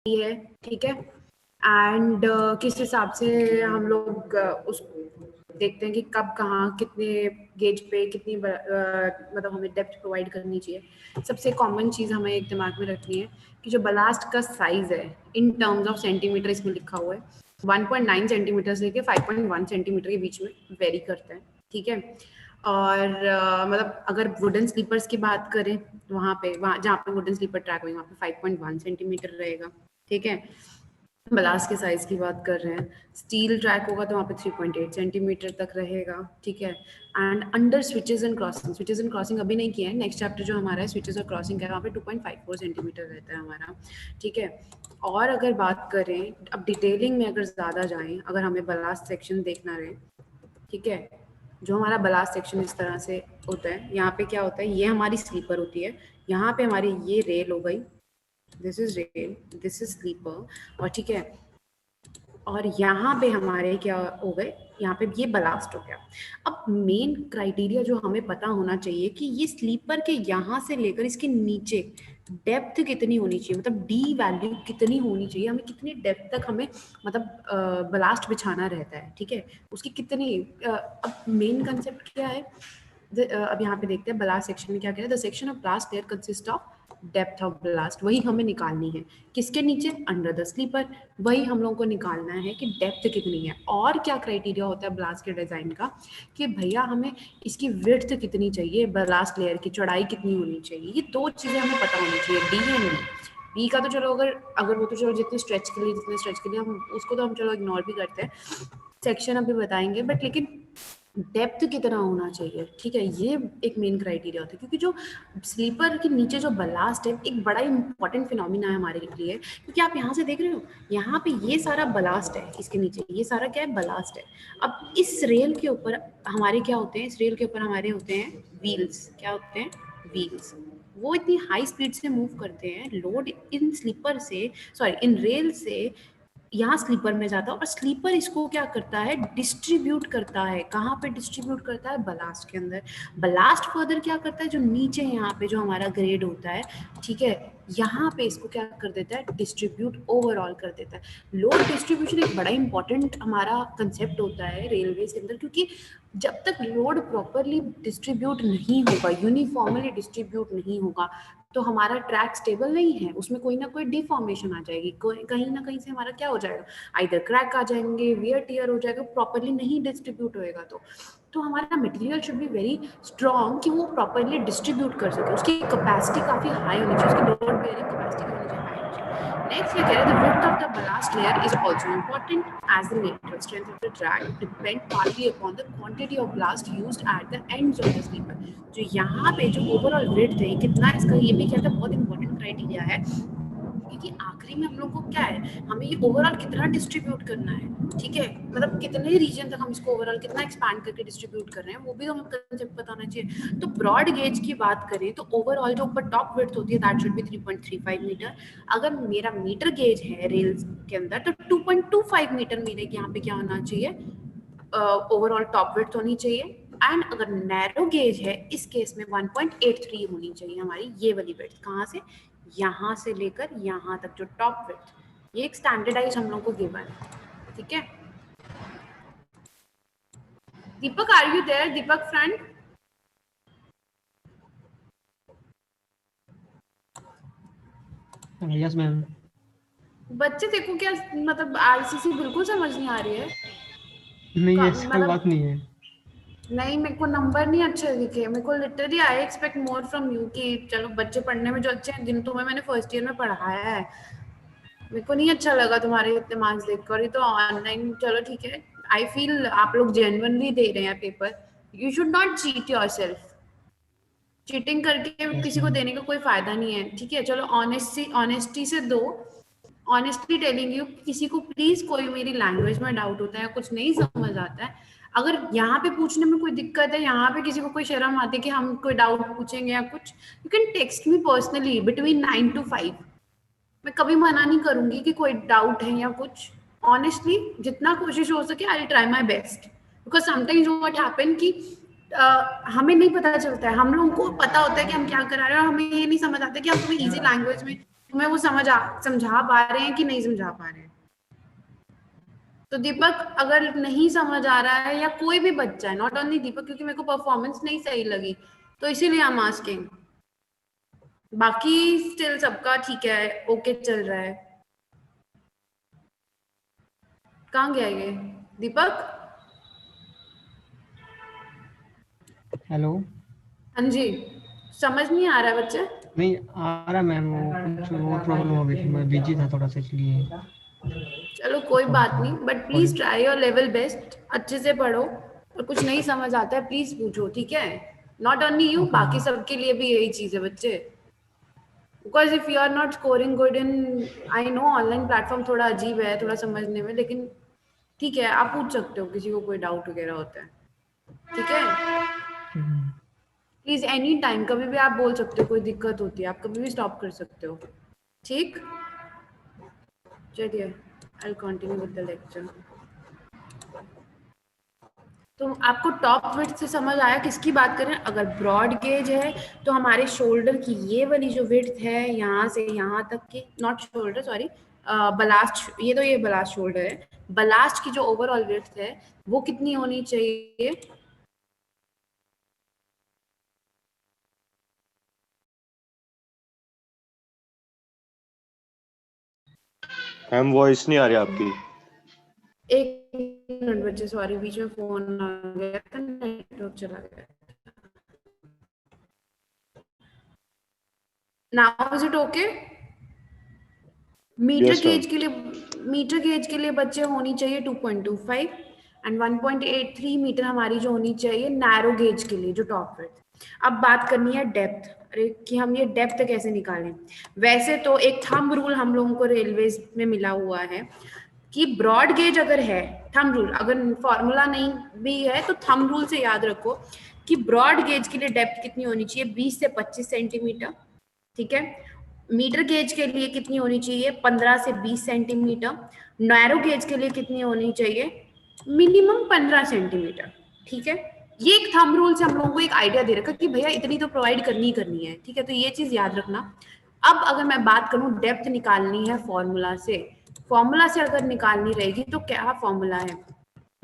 है, ठीक है। एंड किस हिसाब से हम लोग उस देखते हैं कि कब कहाँ कितने गेज पे कितनी मतलब हमें डेप्थ प्रोवाइड करनी चाहिए। सबसे कॉमन चीज़ हमें एक दिमाग में रखनी है कि जो बलास्ट का साइज है इन टर्म्स ऑफ सेंटीमीटर इसमें लिखा हुआ है 1.9 सेंटीमीटर से लेके 5.1 सेंटीमीटर के बीच में वेरी करता है, ठीक है। और मतलब अगर वुडन स्लीपर्स की बात करें वहाँ जहाँ पे वुडन स्लीपर ट्रैक होगी वहाँ पे 5.1 सेंटीमीटर रहेगा, ठीक है। बलास के साइज की बात कर रहे हैं, स्टील ट्रैक होगा तो वहाँ पे 3.8 सेंटीमीटर तक रहेगा, ठीक है। And under switches and crossing अभी नहीं किया है, नेक्स्ट चैप्टर जो हमारा है स्विचेस और क्रॉसिंग का है वहाँ पे 2.54 सेंटीमीटर रहता है हमारा, ठीक है। और अगर बात करें अब डिटेलिंग में अगर ज़्यादा जाएं, अगर हमें बलास्ट सेक्शन देखना रहे, ठीक है, जो हमारा बलास्ट सेक्शन इस तरह से होता है, यहाँ पे क्या होता है, ये हमारी स्लीपर होती है, यहाँ पे हमारी ये रेल हो गई, this is rail, this is sleeper, और ठीक है, और यहाँ पे हमारे क्या हो गए, यहाँ पे ये बलास्ट हो गया। अब मेन क्राइटेरिया जो हमें पता होना चाहिए कि ये स्लीपर के यहाँ से लेकर इसके नीचे डेप्थ कितनी होनी चाहिए, मतलब डी वैल्यू कितनी होनी चाहिए, हमें कितनी डेप्थ तक हमें मतलब बलास्ट बिछाना रहता है, ठीक है, उसकी कितनी अब मेन कंसेप्ट क्या है, अब यहाँ पे देखते हैं ब्लास्ट सेक्शन में क्या कह रहा है, the section of blast layer consist of depth of blast, वही हमें निकालनी है, किसके नीचे, अंडर द स्लीपर, वही हम लोगों को निकालना है कि डेप्थ कितनी है। और क्या क्राइटेरिया होता है ब्लास्ट के डिजाइन का कि भैया हमें इसकी विड्थ कितनी चाहिए, ब्लास्ट लेयर की चौड़ाई कितनी होनी चाहिए, ये दो चीजें हमें पता होनी चाहिए, डी एंड बी का तो चलो अगर वो तो चलो जितने स्ट्रेच के लिए हम उसको तो हम चलो इग्नोर भी करते हैं, सेक्शन अभी बताएंगे, बट लेकिन डेप्थ कितना होना चाहिए, ठीक है, ये एक मेन क्राइटेरिया होता है, क्योंकि जो स्लीपर के नीचे जो बलास्ट है एक बड़ा इंपॉर्टेंट फिनोमिना है हमारे लिए, क्योंकि आप यहाँ से देख रहे हो, यहाँ पे ये सारा बलास्ट है, इसके नीचे ये सारा क्या है, बलास्ट है। अब इस रेल के ऊपर हमारे क्या होते हैं, इस रेल के ऊपर हमारे होते हैं व्हील्स, क्या होते हैं, व्हील्स, वो इतनी हाई स्पीड से मूव करते हैं, लोड इन स्लीपर से, सॉरी इन रेल से यहाँ स्लीपर में जाता है, और स्लीपर इसको क्या करता है, डिस्ट्रीब्यूट करता है, कहाँ पे डिस्ट्रीब्यूट करता है, बलास्ट के अंदर। बलास्ट फर्दर क्या करता है, जो नीचे यहाँ पे जो हमारा ग्रेड होता है, ठीक है, यहाँ पे इसको क्या कर देता है, डिस्ट्रीब्यूट ओवरऑल कर देता है। लोड डिस्ट्रीब्यूशन एक बड़ा इंपॉर्टेंट हमारा कंसेप्ट होता है रेलवे के अंदर, क्योंकि जब तक लोड प्रॉपरली डिस्ट्रीब्यूट नहीं होगा, यूनिफॉर्मली डिस्ट्रीब्यूट नहीं होगा, तो हमारा ट्रैक स्टेबल नहीं है, उसमें कोई ना कोई डिफॉर्मेशन आ जाएगी, कहीं ना कहीं से हमारा क्या हो जाएगा, आइदर क्रैक आ जाएंगे, वियर टियर हो जाएगा, प्रॉपरली नहीं डिस्ट्रीब्यूट होएगा। तो हमारा material should be very strong कि वो प्रॉपरली डिस्ट्रीब्यूट कर सके, उसकी कैपेसिटी काफ़ी हाई होनी चाहिए, उसकी लोड बेयरिंग कैपेसिटी होनी चाहिए हाई होनी चाहिए। नेक्स्ट ये कह रहे हैं the width of the ballast layer is also important as the lateral strength of the track depend partly upon the quantity of blast used at the ends of the sleeper। जो यहाँ पे जो overall width है कितना, इसका ये भी कहता है बहुत इंपॉर्टेंट क्राइटेरिया है, क्योंकि आखिरी में हम लोग को क्या है, हमें ये ओवरऑल कितना डिस्ट्रीब्यूट करना है, ठीक है, मतलब कितने रीजन तक हम इसको ओवरऑल कितना एक्सपैंड करके डिस्ट्रीब्यूट कर रहे हैं, वो भी हमें कंसेप्ट पता होना चाहिए। तो ब्रॉड गेज की बात करें तो ओवरऑल जो ऊपर टॉप विड्थ होती है दैट शुड बी 3.35 मीटर। अगर मेरा मीटर गेज है रेल के अंदर तो 2.25 मीटर मेरे यहाँ पे क्या होना चाहिए, ओवरऑल टॉप विड्थ होनी चाहिए। एंड अगर नैरो गेज है इस केस में 1.83 होनी चाहिए हमारी ये वाली विड्थ, कहाँ से, यहाँ से लेकर यहाँ तक जो टॉप विड्थ, ये एक स्टैंडर्डाइज हम लोग को गिवन है, ठीक है। Deepak are you there, Deepak friend? Yes ma'am. बच्चे देखो क्या मतलब आरसीसी बिल्कुल समझ नहीं आ रही है, नहीं ऐसी कोई मतलब बात नहीं है। नहीं, मेरे को नंबर नहीं अच्छे दिखे, मेरे को literally I expect more from you कि चलो बच्चे पढ़ने में जो अच्छे हैं, जिन तुम्हें मैंने फर्स्ट ईयर में पढ़ाया है, मेरे को नहीं अच्छा लगा तुम्हारे इतने मार्क्स देखकर। ये तो ऑनलाइन चलो ठीक है, आई फील आप लोग जेन्युइनली दे रहे हैं paper, you should not cheat yourself, cheating करके यस किसी को मैम। देने का कोई फायदा नहीं है, ठीक है, चलो ऑनेस्टी से दो, ऑनेस्टली टेलिंग यू, किसी को प्लीज कोई मेरी लैंग्वेज में डाउट होता है, कुछ नहीं समझ आता है, अगर यहाँ पे पूछने में कोई दिक्कत है, यहाँ पे किसी को कोई शर्म आती है कि हम कोई डाउट पूछेंगे या कुछ, you can text me personally between 9 to 5, मैं कभी मना नहीं करूंगी कि कोई डाउट है या कुछ, ऑनेस्टली जितना कोशिश हो सके I try my best, because sometimes what happen कि हमें नहीं पता चलता है, हम लोगों को पता होता है कि हम क्या करा रहे हैं और हमें ये नहीं समझ आता कि हम तुम्हें इजी लैंग्वेज में तुम्हें वो समझा पा रहे हैं कि नहीं समझा पा रहे हैं? तो दीपक अगर नहीं समझ आ रहा है, या कोई भी बच्चा है, नॉट ओनली दीपक, क्योंकि मेरे को परफॉर्मेंस नहीं सही लगी तो इसीलिए आई एम आस्किंग, बाकी स्टिल सबका ठीक है, ओके चल रहा है। कहाँ गया ये दीपक? हेलो। हाँ जी, समझ नहीं आ रहा है बच्चे? नहीं आ रहा मैम, वो कुछ वो प्रॉब्लम हो गई थी, मैं बिजी था थोड़ा सा इसलिए। चलो कोई थोड़ा बात सा नहीं, but sorry. Please try your level best, अच्छे से पढ़ो, और कुछ नहीं समझ आता है प्लीज पूछो, ठीक है? नॉट ओनली यू, ओके बाकी मैम। सबके लिए भी यही चीज है बच्चे। Because if you are not scoring good in, I know online platform थोड़ा अजीब है थोड़ा समझने में, लेकिन ठीक है, आप पूछ सकते हो किसी को कोई डाउट वगैरह होता है, ठीक है? ठीक है मैम। प्लीज एनी टाइम कभी भी आप बोल सकते हो, कोई दिक्कत होती है आप कभी भी स्टॉप कर सकते हो, ठीक? चलिए, I continue with the lecture. तो आपको टॉप विड्थ से समझ आया किसकी बात करें? अगर ब्रॉड गेज है तो हमारे शोल्डर की ये वाली जो विड्थ है, यहाँ से यहाँ तक की, नॉट शोल्डर सॉरी, बलास्ट, ये तो ये बलास्ट शोल्डर है, बलास्ट की जो ओवरऑल विड्थ है वो कितनी होनी चाहिए? मैम वॉइस नहीं आ रही आपकी। एक मिनट बच्चे, सॉरी बीच में फोन आ गया था, नेटवर्क चला गया। Now is it okay? Yes ma'am. Metre gauge के लिए बच्चे होनी चाहिए 2.25, एंड 1.83 मीटर हमारी जो होनी चाहिए नैरो गेज के लिए, जो टॉप विड्थ। अब बात करनी है डेप्थ, अरे कि हम ये डेप्थ कैसे निकालें? वैसे तो एक थंब रूल हम लोगों को रेलवेज में मिला हुआ है कि ब्रॉड गेज अगर है, थंब रूल, अगर फॉर्मूला नहीं भी है तो थंब रूल से याद रखो कि ब्रॉड गेज के लिए डेप्थ कितनी होनी चाहिए, 20 से 25 सेंटीमीटर, ठीक है? मीटर गेज के लिए कितनी होनी चाहिए, 15 से 20 सेंटीमीटर। नैरो गेज के लिए कितनी होनी चाहिए, मिनिमम 15 सेंटीमीटर, ठीक है? ये एक थंब रूल से हम लोगों को एक आइडिया दे रखा कि भैया इतनी तो प्रोवाइड करनी है, ठीक है? तो ये चीज याद रखना। अब अगर मैं बात करूं डेप्थ निकालनी है फॉर्मूला से, फॉर्मूला से अगर निकालनी रहेगी तो क्या फॉर्मूला है?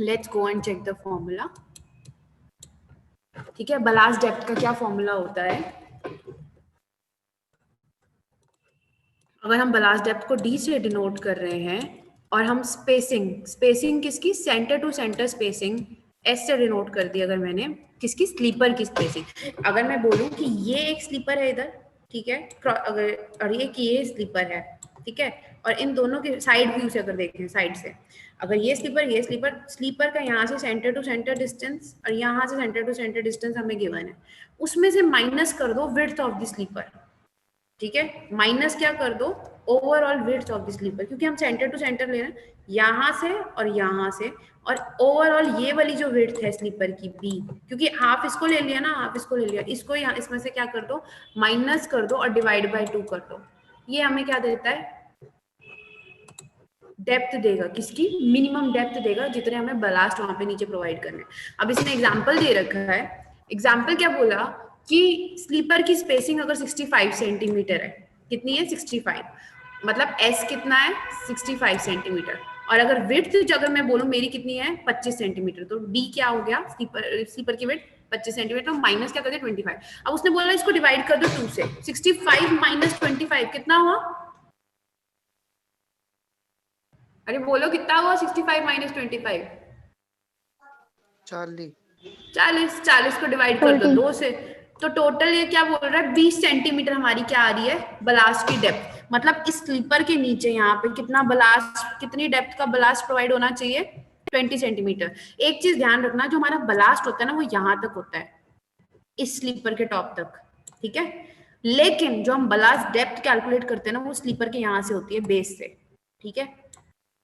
Let's go and check the formula, ठीक है? बलास्ट डेप्थ का क्या फॉर्मूला होता है? अगर हम बलास्ट डेप्थ को डी से डिनोट कर रहे हैं, और हम स्पेसिंग किसकी, centre to centre spacing S से डिनोट कर दी अगर मैंने, किसकी, स्लीपर की स्पेसिंग। अगर मैं बोलूं कि ये एक स्लीपर है इधर, ठीक है, अगर, और ये स्लीपर है, ठीक है, और इन दोनों के साइड व्यू से अगर देखें, साइड से, अगर ये स्लीपर का यहाँ से सेंटर टू सेंटर डिस्टेंस और यहाँ से सेंटर टू सेंटर डिस्टेंस हमें गिवन है, उसमें से माइनस कर दो विड्थ ऑफ द स्लीपर, ठीक है? माइनस क्या कर दो, overall width of the sleeper, क्योंकि हम सेंटर टू सेंटर ले रहे हैं, यहाँ से और यहाँ से, और ओवरऑल ये वाली जो विड्थ है स्लीपर की बी, क्योंकि हाफ इसको ले लिया ना, हाफ इसको ले लिया, इसको यहाँ इसमें से क्या कर दो, माइनस कर दो और डिवाइड बाय 2 कर दो। ये हमें क्या देता है, डेप्थ देगा, किसकी, मिनिमम डेप्थ देगा जितने हमें बलास्ट वहां पे नीचे प्रोवाइड करने। अब इसने एग्जांपल दे रखा है, एग्जांपल क्या बोला कि स्लीपर की स्पेसिंग अगर 65 सेंटीमीटर है, कितनी है, 65, मतलब एस कितना है, 65 सेंटीमीटर, और अगर विड्थ अगर मैं बोलूं मेरी कितनी है, 25 सेंटीमीटर, तो डी क्या हो गया, स्लीपर की विड्थ 25 सेंटीमीटर, माइनस क्या कर दिया, 25। अब उसने बोला इसको डिवाइड कर दो 2 से, 65 माइनस 25 कितना हुआ, अरे बोलो कितना हुआ, 65 माइनस 25, 40। 40 को डिवाइड कर दो 2 से, तो टोटल ये क्या बोल रहा है, 20 सेंटीमीटर हमारी क्या आ रही है, बलास्ट की डेप्थ। मतलब इस स्लीपर के नीचे यहाँ पे कितना बलास्ट, कितनी डेप्थ का बलास्ट प्रोवाइड होना चाहिए, 20 सेंटीमीटर। एक चीज ध्यान रखना, जो हमारा बलास्ट होता है ना वो यहाँ तक होता है, इस स्लीपर के टॉप तक, ठीक है? लेकिन जो हम बलास्ट डेप्थ कैलकुलेट करते हैं ना, वो स्लीपर के यहाँ से होती है, बेस से, ठीक है?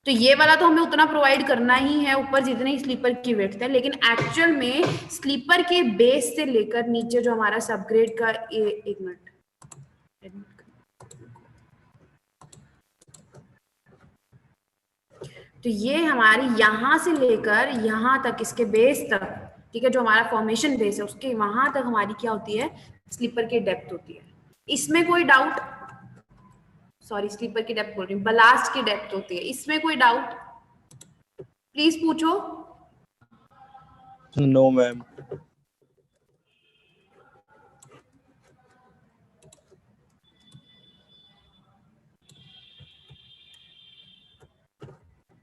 तो ये वाला तो हमें उतना प्रोवाइड करना ही है ऊपर जितनी स्लीपर की विड्थ है, लेकिन एक्चुअल में स्लीपर के बेस से लेकर नीचे जो हमारा सबग्रेड का, एक मिनट, तो ये हमारी यहां से लेकर यहां तक, इसके बेस तक, ठीक है, जो हमारा फॉर्मेशन बेस है उसके वहां तक हमारी क्या होती है, स्लीपर की डेप्थ होती है। इसमें कोई डाउट? सॉरी स्लीपर की डेप्थ बोल रही हूँ, बलास्ट की डेप्थ होती है। इसमें कोई डाउट प्लीज पूछो। No ma'am.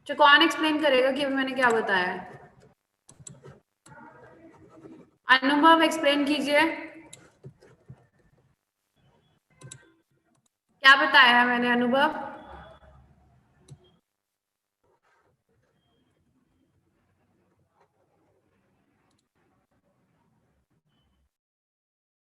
तो कौन एक्सप्लेन करेगा कि अभी मैंने क्या बताया है? अनुभव एक्सप्लेन कीजिए, क्या बताया है मैंने अनुभव?